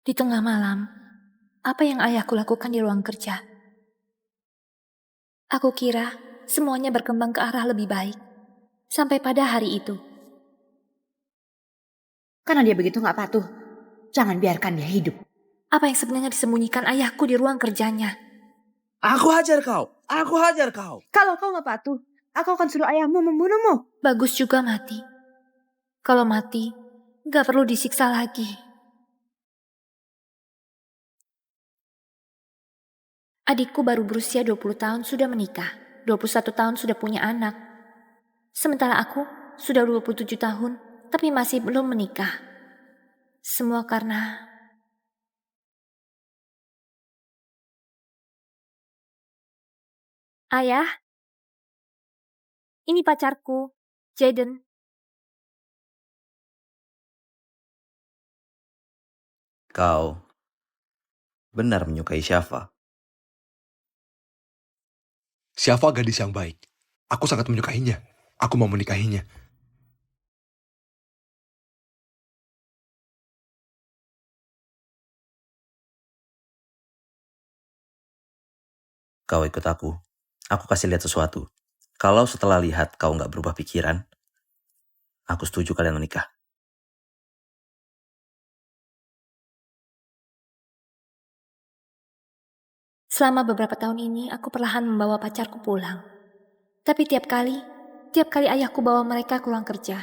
Di tengah malam, apa yang ayahku lakukan di ruang kerja? Aku kira semuanya berkembang ke arah lebih baik. Sampai pada hari itu. Karena dia begitu gak patuh, jangan biarkan dia hidup. Apa yang sebenarnya disembunyikan ayahku di ruang kerjanya? Aku hajar kau! Aku hajar kau! Kalau kau gak patuh, aku akan suruh ayahmu membunuhmu. Bagus juga mati. Kalau mati, gak perlu disiksa lagi. Adikku baru berusia 20 tahun sudah menikah. 21 tahun sudah punya anak. Sementara aku sudah 27 tahun, tapi masih belum menikah. Semua karena... Ayah, ini pacarku, Jaden. Kau benar menyukai Syafa. Syafa gadis yang baik. Aku sangat menyukainya. Aku mau menikahinya. Kau ikut aku. Aku kasih lihat sesuatu. Kalau setelah lihat kau nggak berubah pikiran, aku setuju kalian menikah. Selama beberapa tahun ini, aku perlahan membawa pacarku pulang. Tapi tiap kali ayahku bawa mereka ke ruang kerja.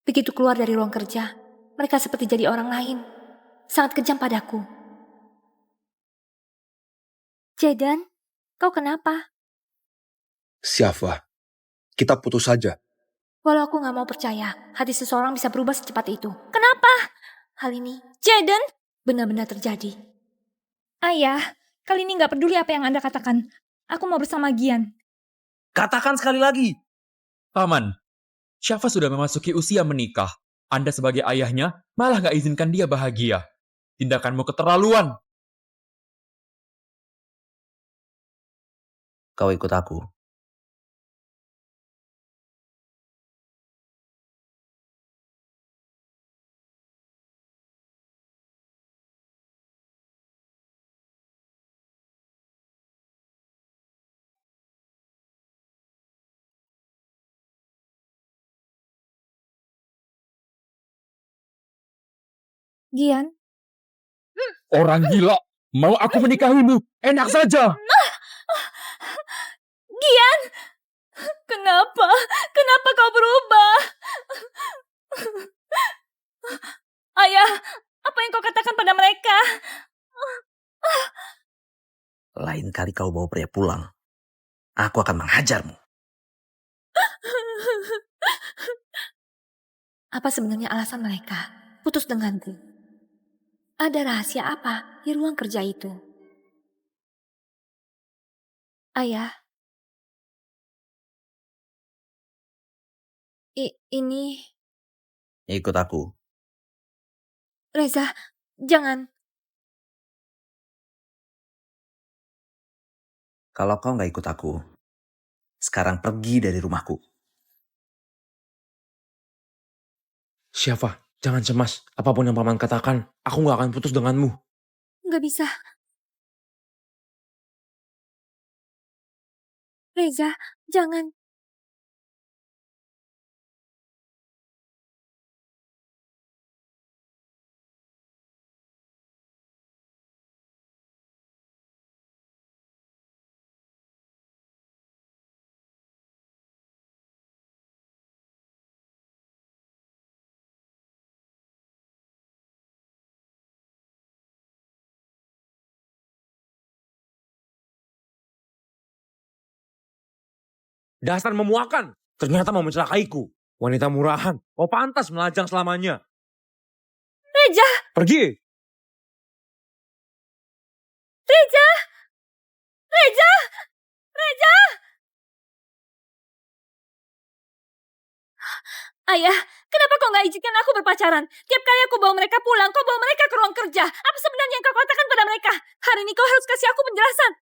Begitu keluar dari ruang kerja, mereka seperti jadi orang lain. Sangat kejam padaku. Jaden, kau kenapa? Syafa, kita putus saja. Walau aku gak mau percaya, hati seseorang bisa berubah secepat itu. Kenapa? Hal ini, Jaden, benar-benar terjadi. Ayah, kali ini gak peduli apa yang Anda katakan. Aku mau bersama Gian. Katakan sekali lagi! Paman, Syafa sudah memasuki usia menikah. Anda sebagai ayahnya malah gak izinkan dia bahagia. Tindakanmu keterlaluan. Kau ikut aku. Gian, Orang gila, mau aku menikahimu? Enak saja. Gian! Kenapa? Kenapa kau berubah? Ayah, apa yang kau katakan pada mereka? Lain kali kau bawa pria pulang, aku akan menghajarmu. Apa sebenarnya alasan mereka putus denganku? Ada rahasia apa di ruang kerja itu? Ayah, ini... Ikut aku. Reza, jangan. Kalau kau nggak ikut aku, sekarang pergi dari rumahku. Syafa, jangan cemas. Apapun yang paman katakan, aku gak akan putus denganmu. Gak bisa. Reza, jangan. Dasar memuakan. Ternyata mau mencelakaiku. Wanita murahan. Kau pantas melajang selamanya. Reza! Pergi. Reza! Reza! Reza! Ayah, kenapa kau gak izinkan aku berpacaran? Tiap kali aku bawa mereka pulang, kau bawa mereka ke ruang kerja. Apa sebenarnya yang kau katakan pada mereka? Hari ini kau harus kasih aku penjelasan.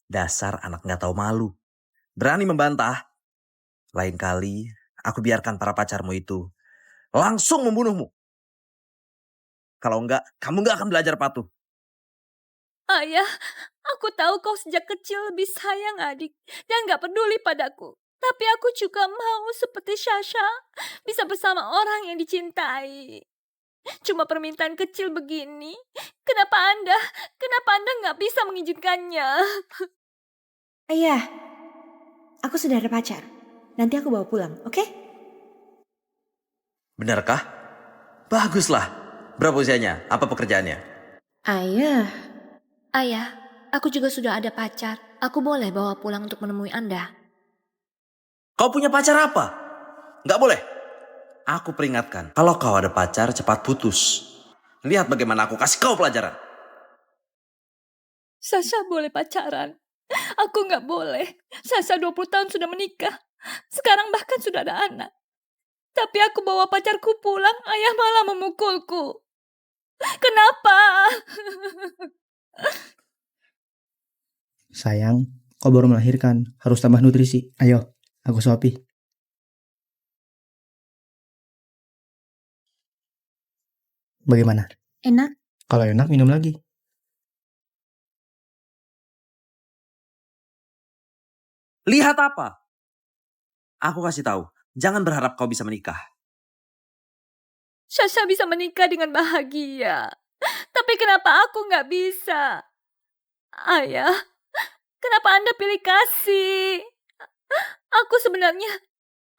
Dasar anak nggak tahu malu. Berani membantah? Lain kali, aku biarkan para pacarmu itu langsung membunuhmu. Kalau enggak, kamu enggak akan belajar patuh. Ayah, aku tahu kau sejak kecil lebih sayang adik dan gak peduli padaku. Tapi aku juga mau seperti Sasha, bisa bersama orang yang dicintai. Cuma permintaan kecil begini, kenapa Anda gak bisa mengizinkannya? Ayah, aku sudah ada pacar. Nanti aku bawa pulang, oke? Benarkah? Baguslah. Berapa usianya? Apa pekerjaannya? Ayah, Ayah, aku juga sudah ada pacar. Aku boleh bawa pulang untuk menemui Anda. Kau punya pacar apa? Nggak boleh. Aku peringatkan, kalau kau ada pacar cepat putus. Lihat bagaimana aku kasih kau pelajaran. Sasha boleh pacaran. Aku gak boleh. Sasha 20 tahun sudah menikah. Sekarang bahkan sudah ada anak. Tapi aku bawa pacarku pulang, ayah malah memukulku. Kenapa? Sayang, kau baru melahirkan, harus tambah nutrisi. Ayo, aku suapi. Bagaimana? enak. Kalau enak, minum lagi. Lihat apa? Aku kasih tahu, jangan berharap kau bisa menikah. Sasha bisa menikah dengan bahagia. Tapi kenapa aku gak bisa? Ayah, kenapa Anda pilih kasih? Aku sebenarnya,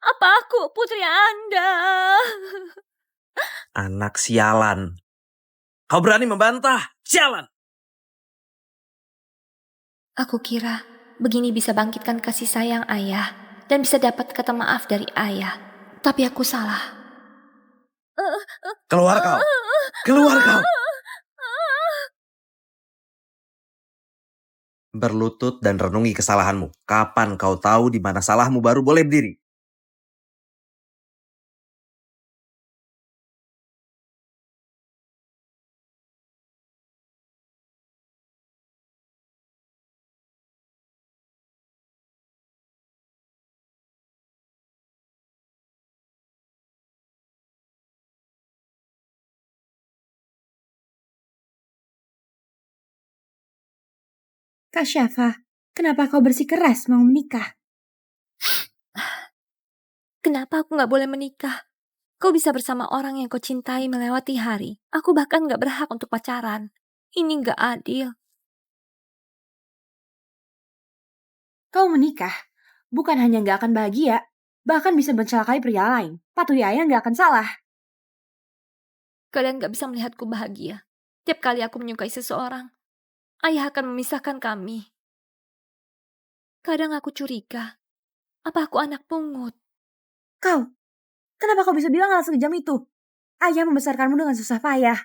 apa aku putri Anda? Anak sialan. Kau berani membantah? Sialan. Aku kira begini bisa bangkitkan kasih sayang ayah dan bisa dapat kata maaf dari ayah. Tapi aku salah. Keluar kau. Keluar kau. Berlutut dan renungi kesalahanmu. Kapan kau tahu di mana salahmu baru boleh berdiri? Kak Syafa, kenapa kau bersikeras mau menikah? Kenapa aku gak boleh menikah? Kau bisa bersama orang yang kau cintai melewati hari. Aku bahkan gak berhak untuk pacaran. Ini gak adil. Kau menikah, bukan hanya gak akan bahagia, bahkan bisa mencelakai pria lain. Patuhi ayah gak akan salah. Kalian gak bisa melihatku bahagia. Tiap kali aku menyukai seseorang, ayah akan memisahkan kami. Kadang aku curiga, apa aku anak pungut? Kau, kenapa kau bisa bilang hal sekejam itu? Ayah membesarkanmu dengan susah payah.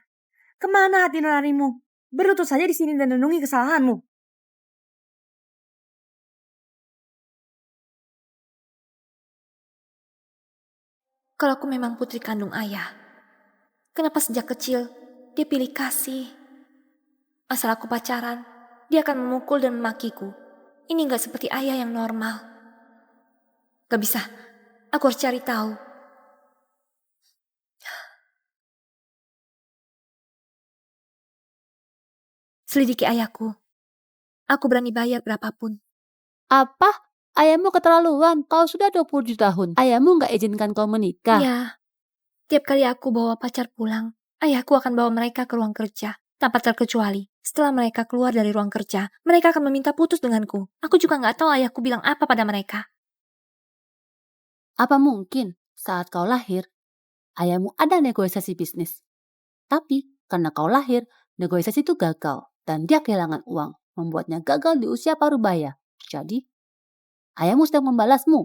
Kemana hati nuranimu? Berlutut saja di sini dan renungi kesalahanmu. Kalau aku memang putri kandung ayah, kenapa sejak kecil dia pilih kasih? Asal aku pacaran, dia akan memukul dan memakiku. Ini gak seperti ayah yang normal. Gak bisa, aku harus cari tahu. Selidiki ayahku. Aku berani bayar berapapun. Apa? Ayahmu keterlaluan. Kau sudah 27 tahun. Ayahmu nggak izinkan kau menikah. Ya, tiap kali aku bawa pacar pulang, ayahku akan bawa mereka ke ruang kerja. Tanpa terkecuali, setelah mereka keluar dari ruang kerja, mereka akan meminta putus denganku. Aku juga nggak tahu ayahku bilang apa pada mereka. Apa mungkin saat kau lahir, ayahmu ada negosiasi bisnis? Tapi karena kau lahir, negosiasi itu gagal. Dan dia kehilangan uang, membuatnya gagal di usia parubaya. Jadi, ayahmu sedang membalasmu.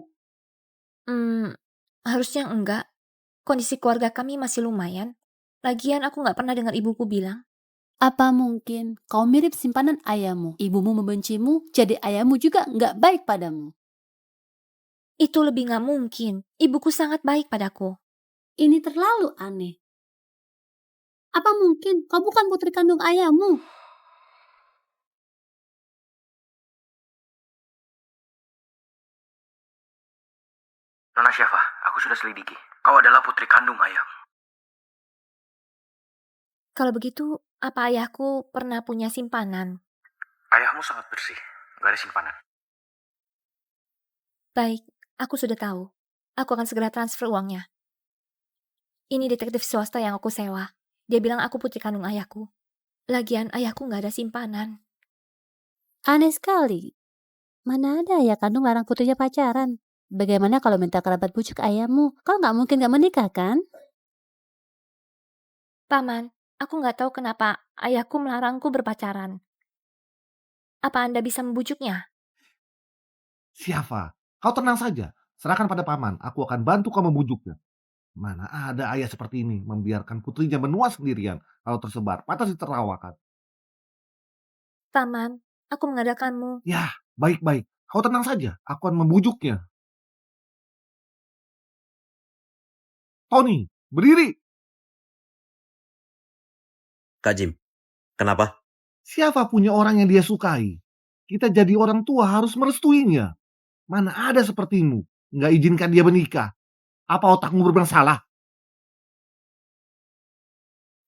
Harusnya enggak. Kondisi keluarga kami masih lumayan. Lagian aku nggak pernah dengar ibuku bilang. Apa mungkin kau mirip simpanan ayahmu? Ibumu membencimu, jadi ayahmu juga nggak baik padamu. Itu lebih nggak mungkin. Ibuku sangat baik padaku. Ini terlalu aneh. Apa mungkin kau bukan putri kandung ayahmu? Nona Syafa, aku sudah selidiki. Kau adalah putri kandung ayah. Kalau begitu, apa ayahku pernah punya simpanan? Ayahmu sangat bersih, gak ada simpanan. Baik, aku sudah tahu. Aku akan segera transfer uangnya. Ini detektif swasta yang aku sewa. Dia bilang aku putri kandung ayahku. Lagian ayahku gak ada simpanan. Aneh sekali. Mana ada ayah kandung larang putrinya pacaran? Bagaimana kalau minta kerabat bujuk ayahmu? Kau nggak mungkin nggak menikah kan? Paman, aku gak tahu kenapa ayahku melarangku berpacaran. Apa Anda bisa membujuknya? Syafa, kau tenang saja. Serahkan pada paman, aku akan bantu kau membujuknya. Mana ada ayah seperti ini membiarkan putrinya menua sendirian kalau tersebar patah ditertawakan. Paman, aku mengadakanmu. Ya, baik-baik. Kau tenang saja, aku akan membujuknya. Tony, berdiri. Kak Jim, kenapa? Siapa punya orang yang dia sukai? Kita jadi orang tua harus merestuinya. Mana ada sepertimu, nggak izinkan dia menikah. Apa otakmu bermasalah?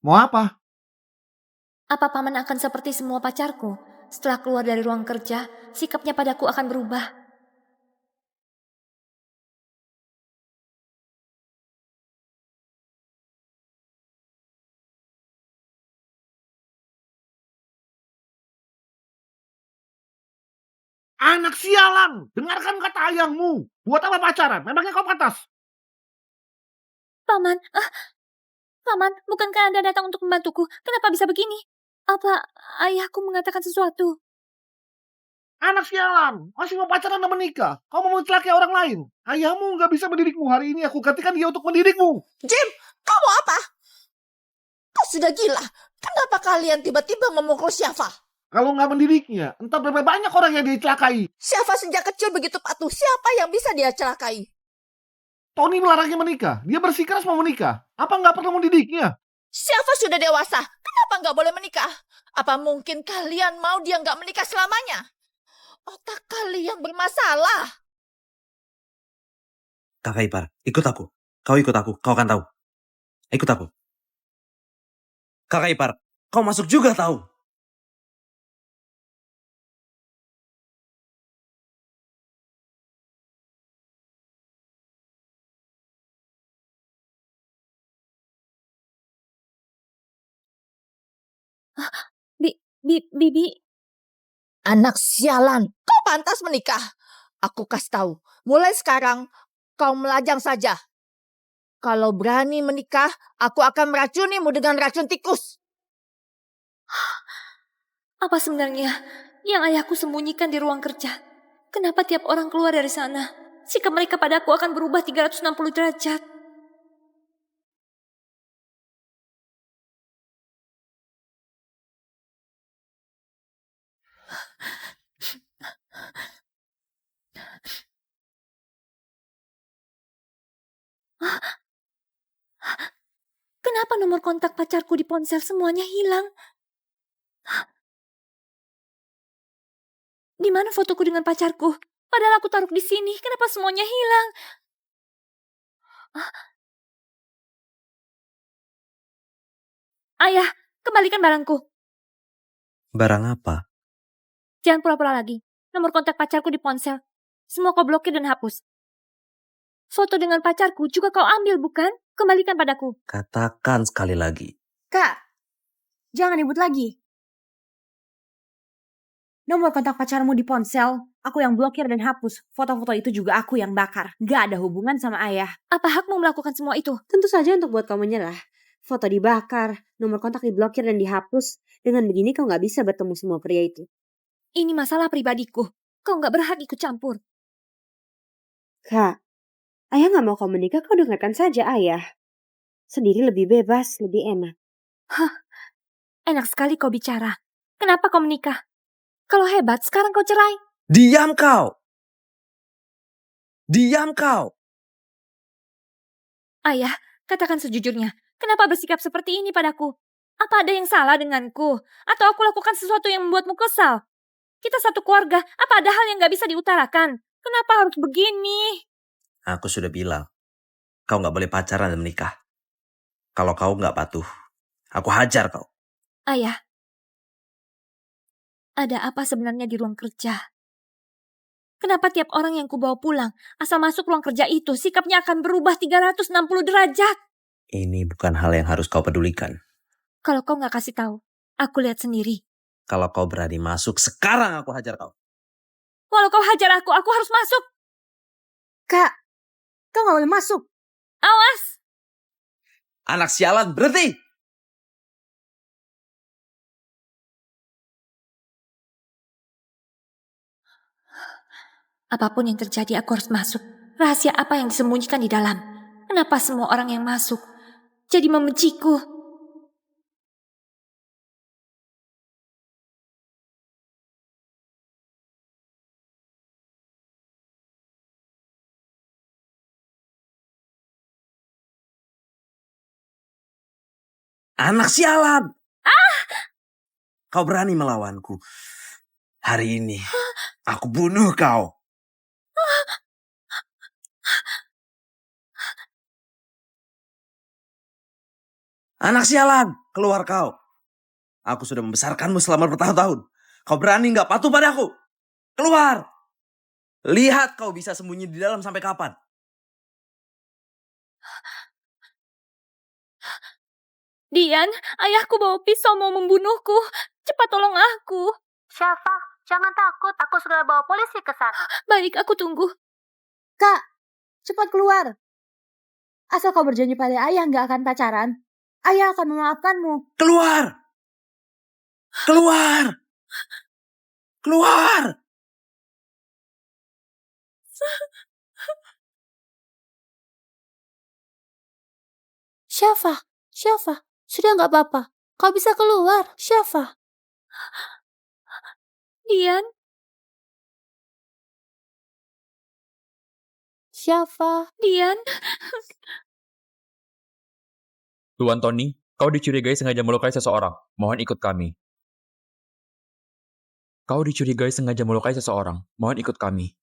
Mau apa? Apa paman akan seperti semua pacarku? Setelah keluar dari ruang kerja, sikapnya padaku akan berubah. Anak sialan, dengarkan kata ayahmu. Buat apa pacaran? Memangnya kau pantas? Paman, Paman, bukankah Anda datang untuk membantuku? Kenapa bisa begini? Apa ayahku mengatakan sesuatu? Anak sialan, masih mau pacaran dan menikah. Kau mau mencelakai orang lain. Ayahmu nggak bisa mendidikmu. Hari ini aku gantikan dia untuk mendidikmu. Jim, kau mau apa? Kau sudah gila. Kenapa kalian tiba-tiba memukul Syafa? Kalau nggak mendidiknya, entah berapa banyak orang yang dia celakai. Syafa sejak kecil begitu patuh. Siapa yang bisa dia celakai? Tony melarangnya menikah. Dia bersikeras mau menikah. Apa nggak perlu mendidiknya? Syafa sudah dewasa. Kenapa nggak boleh menikah? Apa mungkin kalian mau dia nggak menikah selamanya? Otak kalian bermasalah. Kakak ipar, ikut aku. Kau ikut aku, kau akan tahu. Ikut aku. Kakak ipar, kau masuk juga tahu. Bibi. Anak sialan, kau pantas menikah. Aku kasih tahu, mulai sekarang kau melajang saja. Kalau berani menikah, aku akan meracunimu dengan racun tikus. Apa sebenarnya yang ayahku sembunyikan di ruang kerja? Kenapa tiap orang keluar dari sana, sikap mereka padaku akan berubah 360 derajat? Kenapa nomor kontak pacarku di ponsel semuanya hilang? Di mana fotoku dengan pacarku? Padahal aku taruh di sini. Kenapa semuanya hilang? Ayah, kembalikan barangku. Barang apa? Jangan pura-pura lagi. Nomor kontak pacarku di ponsel. Semua kau blokir dan hapus. Foto dengan pacarku juga kau ambil, bukan? Kembalikan padaku. Katakan sekali lagi. Kak, jangan ribut lagi. Nomor kontak pacarmu di ponsel, aku yang blokir dan hapus. Foto-foto itu juga aku yang bakar. Gak ada hubungan sama ayah. Apa hakmu melakukan semua itu? Tentu saja untuk buat kau menyerah. Foto dibakar, nomor kontak diblokir dan dihapus. Dengan begini kau gak bisa bertemu semua pria itu. Ini masalah pribadiku. Kau gak berhak ikut campur. Kak, ayah gak mau kau menikah, kau dengarkan saja ayah. Sendiri lebih bebas, lebih enak. Hah, enak sekali kau bicara. Kenapa kau menikah? Kalau hebat, sekarang kau cerai. Diam kau! Diam kau! Ayah, katakan sejujurnya. Kenapa bersikap seperti ini padaku? Apa ada yang salah denganku? Atau aku lakukan sesuatu yang membuatmu kesal? Kita satu keluarga, apa ada hal yang gak bisa diutarakan? Kenapa harus begini? Aku sudah bilang, kau nggak boleh pacaran dan menikah. Kalau kau nggak patuh, aku hajar kau. Ayah, ada apa sebenarnya di ruang kerja? Kenapa tiap orang yang kubawa pulang, asal masuk ruang kerja itu, sikapnya akan berubah 360 derajat? Ini bukan hal yang harus kau pedulikan. Kalau kau nggak kasih tahu, aku lihat sendiri. Kalau kau berani masuk, sekarang aku hajar kau. Walau kau hajar aku harus masuk. Kak, kau gak boleh masuk. Awas! Anak sialan, berhenti! Apapun yang terjadi, aku harus masuk. Rahasia apa yang disembunyikan di dalam? Kenapa semua orang yang masuk jadi membenciku? Anak sialan! Kau berani melawanku. Hari ini, aku bunuh kau. Anak sialan, keluar kau. Aku sudah membesarkanmu selama bertahun-tahun. Kau berani nggak patuh padaku? Keluar! Lihat kau bisa sembunyi di dalam sampai kapan. Dian, ayahku bawa pisau mau membunuhku. Cepat tolong aku. Syafa, jangan takut. Aku sudah bawa polisi ke sana. Baik, aku tunggu. Kak, cepat keluar. Asal kau berjanji pada ayah gak akan pacaran, ayah akan memaafkanmu. Keluar! Keluar! Keluar! Syafa, sudah nggak apa-apa. Kau bisa keluar, Syafa. Dian, Syafa. Dian. Tuan Tony, kau dicurigai sengaja melukai seseorang. Mohon ikut kami. Kau dicurigai sengaja melukai seseorang. Mohon ikut kami.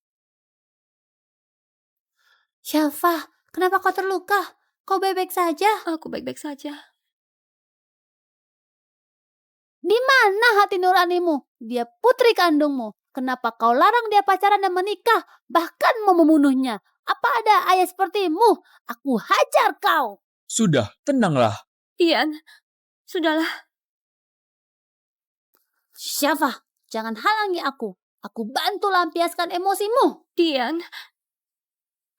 Syafa, kenapa kau terluka? Kau baik-baik saja? Aku baik-baik saja. Di mana hati nuranimu? Dia putri kandungmu. Kenapa kau larang dia pacaran dan menikah? Bahkan mau membunuhnya. Apa ada ayah sepertimu? Aku hajar kau. Sudah, tenanglah. Dian, sudahlah. Syafa, jangan halangi aku. Aku bantu lampiaskan emosimu. Dian,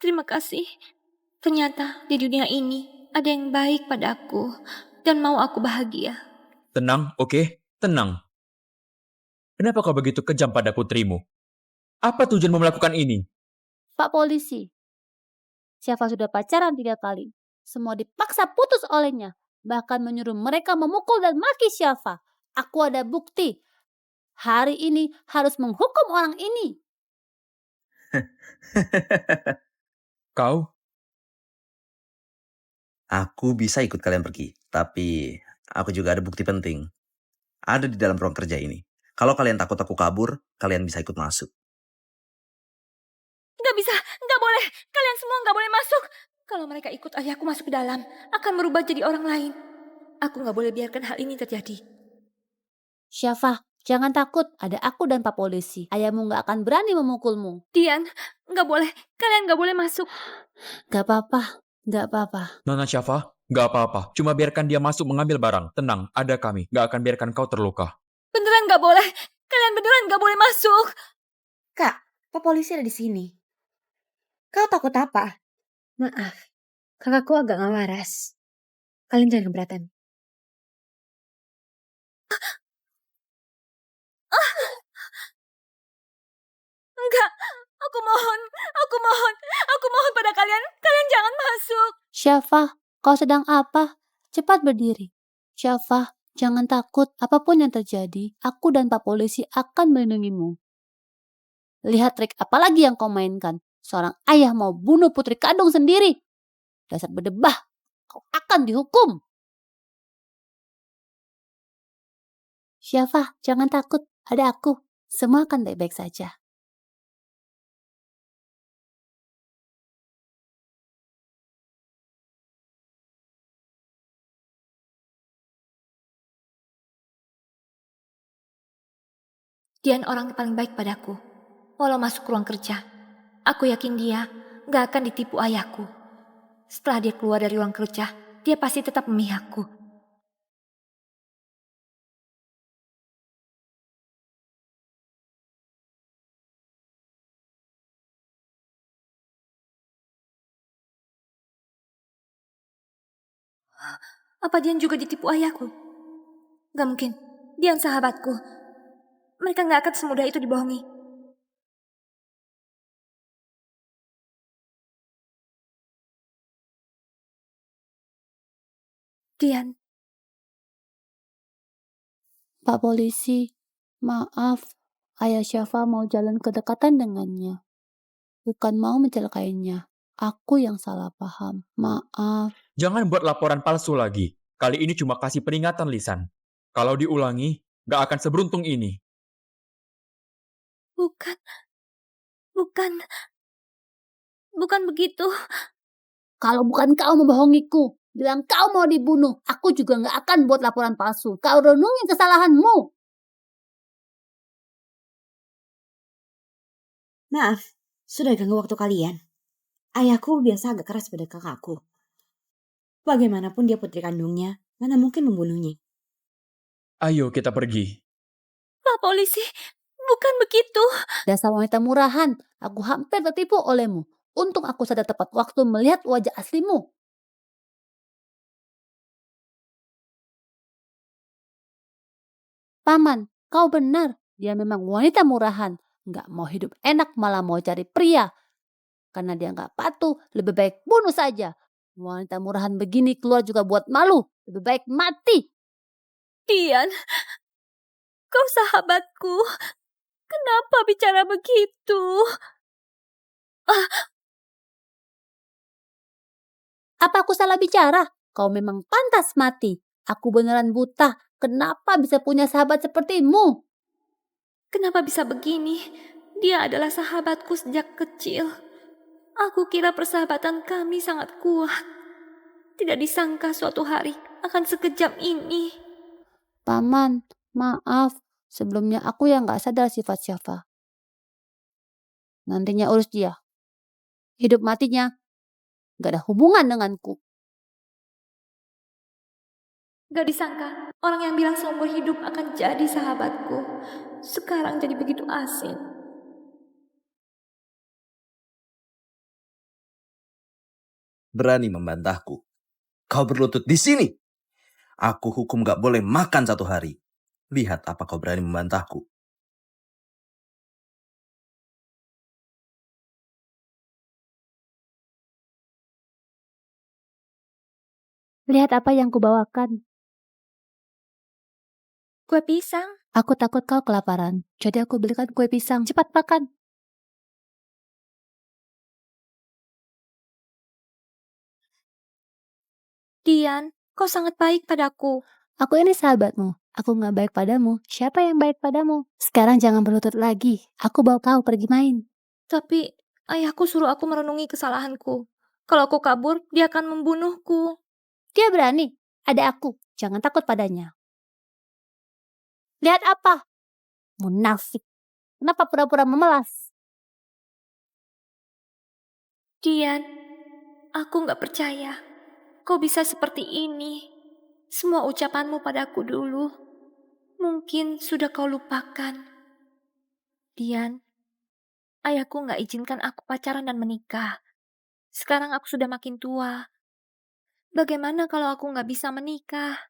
terima kasih. Ternyata di dunia ini ada yang baik padaku dan mau aku bahagia. Tenang, oke? Tenang. Kenapa kau begitu kejam pada putrimu? Apa tujuanmu melakukan ini? Pak polisi, Syafa sudah pacaran 3 kali. Semua dipaksa putus olehnya. Bahkan menyuruh mereka memukul dan maki Syafa. Aku ada bukti. Hari ini harus menghukum orang ini. Kau? Aku bisa ikut kalian pergi, tapi aku juga ada bukti penting. Ada di dalam ruang kerja ini. Kalau kalian takut aku kabur, kalian bisa ikut masuk. Gak bisa, gak boleh. Kalian semua gak boleh masuk. Kalau mereka ikut ayahku masuk ke dalam, akan berubah jadi orang lain. Aku gak boleh biarkan hal ini terjadi. Syafa, jangan takut. Ada aku dan Pak polisi. Ayahmu gak akan berani memukulmu. Dian, gak boleh. Kalian gak boleh masuk. Gak apa-apa. Gak apa-apa. Nona Syafa, gak apa-apa. Cuma biarkan dia masuk mengambil barang. Tenang, ada kami. Gak akan biarkan kau terluka. Beneran gak boleh. Kalian beneran gak boleh masuk. Kak, Pak polisi ada di sini. Kau takut apa? Maaf, kakakku agak gak waras. Kalian jangan keberatan. Enggak, aku mohon pada kalian jangan masuk. Syafa, kau sedang apa? Cepat berdiri. Syafa, jangan takut. Apapun yang terjadi, aku dan Pak polisi akan melindungimu. Lihat trik apa lagi yang kau mainkan. Seorang ayah mau bunuh putri kandung sendiri. Dasar berdebah, kau akan dihukum. Syafa, jangan takut. Ada aku. Semua akan baik-baik saja. Dian orang paling baik padaku. Walau masuk ruang kerja, aku yakin dia gak akan ditipu ayahku. Setelah dia keluar dari ruang kerja, dia pasti tetap memihakku. Apa Dian juga ditipu ayahku? Gak mungkin. Dian sahabatku. Mereka gak akan semudah itu dibohongi. Dian, Pak polisi, maaf. Ayah Syafa mau jalan kedekatan dengannya. Bukan mau mencelakainya. Aku yang salah paham. Maaf. Jangan buat laporan palsu lagi. Kali ini cuma kasih peringatan, Lisan. Kalau diulangi, gak akan seberuntung ini. Bukan begitu. Kalau bukan kau membohongiku, bilang kau mau dibunuh, aku juga gak akan buat laporan palsu. Kau renungin kesalahanmu. Maaf, sudah ganggu waktu kalian. Ayahku biasa agak keras pada kakakku. Bagaimanapun dia putri kandungnya, mana mungkin membunuhnya. Ayo kita pergi. Pak polisi, bukan begitu. Dasar wanita murahan, aku hampir tertipu olehmu. Untung aku sadar tepat waktu melihat wajah aslimu. Paman, kau benar. Dia memang wanita murahan. Nggak mau hidup enak, malah mau cari pria. Karena dia nggak patuh, lebih baik bunuh saja. Wanita murahan begini keluar juga buat malu. Lebih baik mati. Dian, kau sahabatku. Kenapa bicara begitu? Apa aku salah bicara? Kau memang pantas mati. Aku beneran buta. Kenapa bisa punya sahabat sepertimu? kenapa bisa begini? Dia adalah sahabatku sejak kecil. Aku kira persahabatan kami sangat kuat. Tidak disangka suatu hari akan sekejam ini. Paman, maaf. Sebelumnya aku yang gak sadar sifat Syafa. Nantinya urus dia. Hidup matinya gak ada hubungan denganku. Gak disangka orang yang bilang seumur hidup akan jadi sahabatku. Sekarang jadi begitu asing. Berani membantahku. Kau berlutut di sini. Aku hukum gak boleh makan 1 hari. Lihat apa kau berani membantahku. Lihat apa yang kubawakan. Kue pisang. Aku takut kau kelaparan. Jadi aku belikan kue pisang. Cepat makan. Dian, kau sangat baik padaku. Aku ini sahabatmu. Aku gak baik padamu. Siapa yang baik padamu? Sekarang jangan berlutut lagi. Aku bawa kau pergi main. Tapi ayahku suruh aku merenungi kesalahanku. Kalau aku kabur, dia akan membunuhku. Dia berani. Ada aku. Jangan takut padanya. Lihat apa? Munafik. Kenapa pura-pura memelas? Dian, aku gak percaya. Kau bisa seperti ini. Semua ucapanmu padaku dulu. Mungkin sudah kau lupakan. Dian, ayahku gak izinkan aku pacaran dan menikah. Sekarang aku sudah makin tua. Bagaimana kalau aku gak bisa menikah?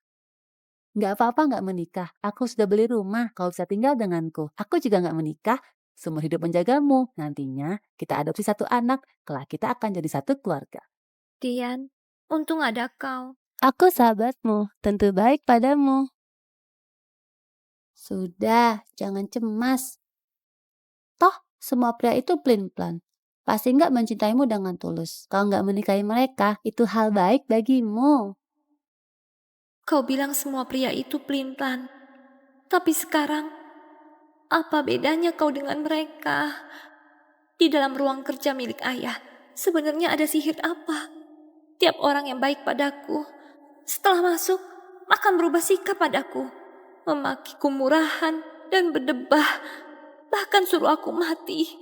Gak apa-apa gak menikah. Aku sudah beli rumah. Kau bisa tinggal denganku. Aku juga gak menikah. Seumur hidup menjagamu. Nantinya kita adopsi 1 anak. Kelak kita akan jadi 1 keluarga. Dian, untung ada kau. Aku sahabatmu. Tentu baik padamu. Sudah, jangan cemas. Toh, semua pria itu pelin-pelan. Pasti gak mencintaimu dengan tulus. Kau gak menikahi mereka, itu hal baik bagimu. Kau bilang semua pria itu pelin-pelan. Tapi sekarang, apa bedanya kau dengan mereka? Di dalam ruang kerja milik ayah, sebenarnya ada sihir apa? Tiap orang yang baik padaku, setelah masuk, akan berubah sikap padaku. Memakiku murahan, dan berdebah, bahkan suruh aku mati.